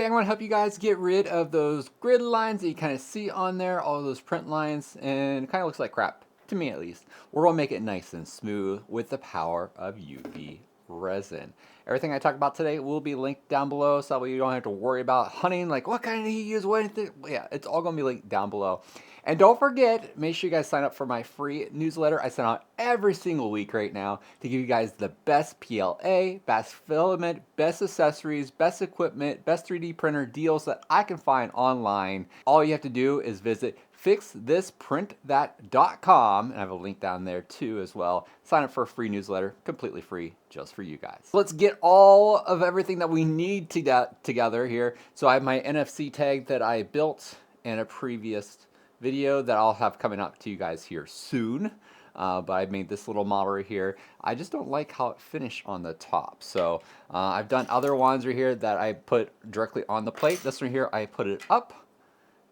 I'm going to help you guys get rid of those grid lines that you kind of see on there, all those print lines, and it kind of looks like crap, to me at least. We're going to make it nice and smooth with the power of UV resin. Everything I talk about today will be linked down below, so that way you don't have to worry about hunting, like what kind did he use, what anything. Yeah, it's all going to be linked down below. And don't forget, make sure you guys sign up for my free newsletter. I send out every single week right now to give you guys the best PLA, best filament, best accessories, best equipment, best 3D printer deals that I can find online. All you have to do is visit fixthisprintthat.com, and I have a link down there too as well. Sign up for a free newsletter, completely free, just for you guys. Let's get all of everything that we need together here. So I have my NFC tag that I built in a previous video that I'll have coming up to you guys here soon. But I made this little model right here. I just don't like how it finished on the top. So I've done other ones right here that I put directly on the plate. This one here, I put it up.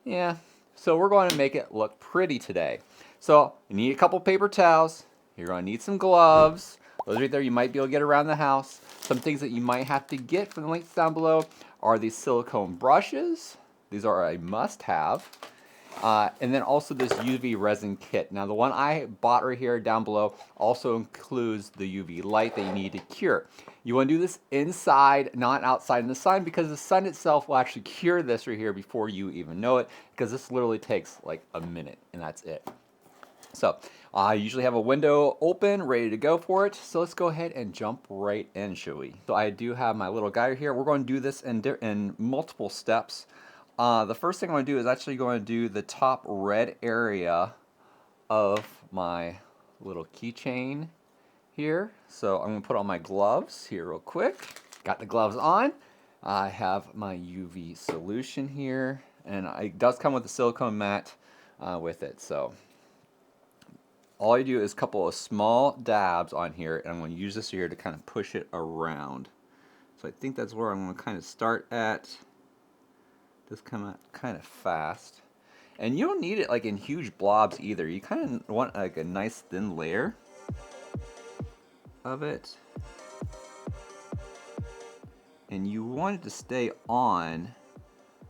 Yeah, so we're going to make it look pretty today. So you need a couple paper towels. You're going to need some gloves. Those right there you might be able to get around the house. Some things that you might have to get from the links down below are these silicone brushes. These are a must-have. And then also this UV resin kit. Now the one I bought right here down below also includes the UV light that you need to cure. You want to do this inside, not outside in the sun, because the sun itself will actually cure this right here before you even know it, because this literally takes like a minute and that's it. So I usually have a window open, ready to go for it. So let's go ahead and jump right in, shall we? So I do have my little guy here. We're going to do this in multiple steps. The first thing I'm going to do is actually going to do the top red area of my little keychain here. So I'm going to put on my gloves here real quick. Got the gloves on. I have my UV solution here, and it does come with a silicone mat with it. So all you do is a couple of small dabs on here, and I'm going to use this here to kind of push it around. So I think that's where I'm going to kind of start at. This come out kind of fast, and you don't need it like in huge blobs either. You kind of want like a nice thin layer of it, and you want it to stay on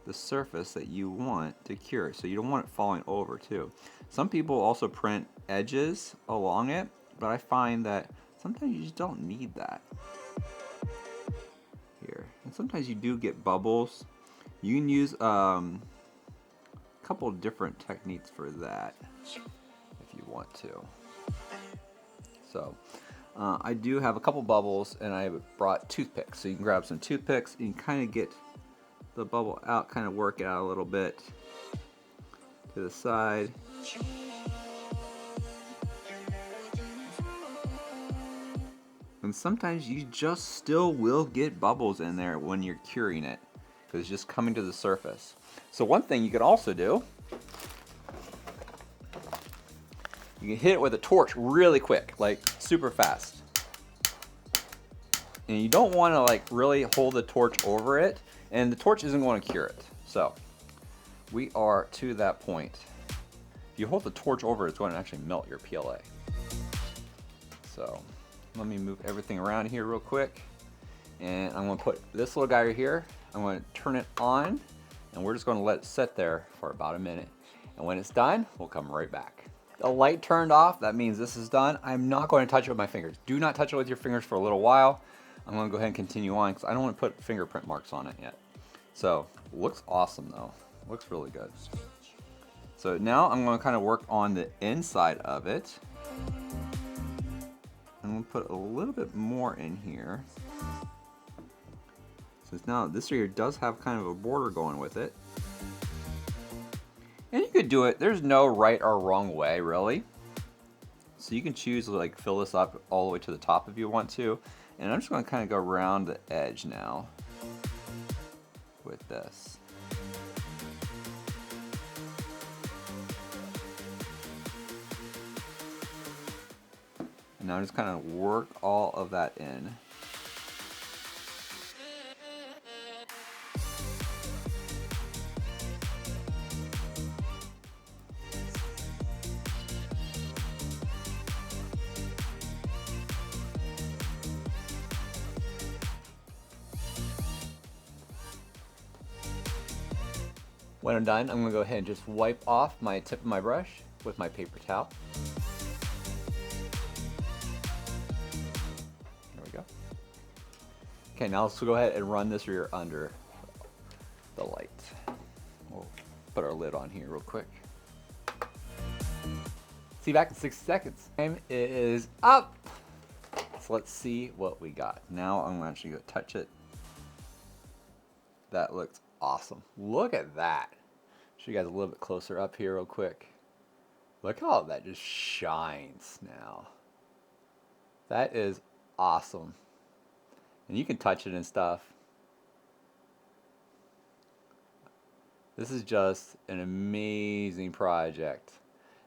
the surface that you want to cure, so you don't want it falling over too. Some people also print edges along it, but I find that sometimes you just don't need that here, and sometimes you do get bubbles. You can use a couple different techniques for that if you want to. So I do have a couple bubbles, and I brought toothpicks. So you can grab some toothpicks and kind of get the bubble out, kind of work it out a little bit to the side. And sometimes you just still will get bubbles in there when you're curing it, because it's just coming to the surface. So one thing you could also do, you can hit it with a torch really quick, like super fast. And you don't want to like really hold the torch over it, and the torch isn't going to cure it. So we are to that point. If you hold the torch over it, it's going to actually melt your PLA. So let me move everything around here real quick. And I'm going to put this little guy right here. I'm going to turn it on, and we're just going to let it sit there for about a minute. And when it's done, we'll come right back. The light turned off, that means this is done. I'm not going to touch it with my fingers. Do not touch it with your fingers for a little while. I'm going to go ahead and continue on because I don't want to put fingerprint marks on it yet. So, looks awesome though. Looks really good. So now I'm going to kind of work on the inside of it. I'm going to put a little bit more in here. Since now this here does have kind of a border going with it. And you could do it, there's no right or wrong way really. So you can choose to like fill this up all the way to the top if you want to. And I'm just going to kind of go around the edge now with this. And now I'm just kind of work all of that in. When I'm done, I'm gonna go ahead and just wipe off my tip of my brush with my paper towel. There we go. Okay, now let's go ahead and run this rear under the light. We'll put our lid on here real quick. See you back in 60 seconds. Time is up. So let's see what we got. Now I'm gonna actually go touch it. That looks awesome. Look at that. Show you guys a little bit closer up here real quick. Look how that just shines now. That is awesome. And you can touch it and stuff. This is just an amazing project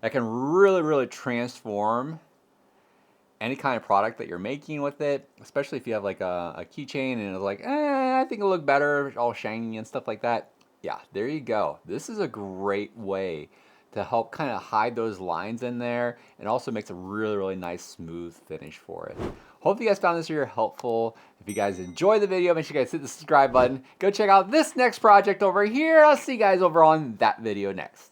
that can really transform any kind of product that you're making with it, especially if you have like a keychain and it's like, I think it'll look better, all shiny and stuff like that. Yeah, there you go. This is a great way to help kind of hide those lines in there, and also makes a really nice smooth finish for it. Hope you guys found this video helpful. If you guys enjoyed the video, make sure you guys hit the subscribe button. Go check out this next project over here. I'll see you guys over on that video next.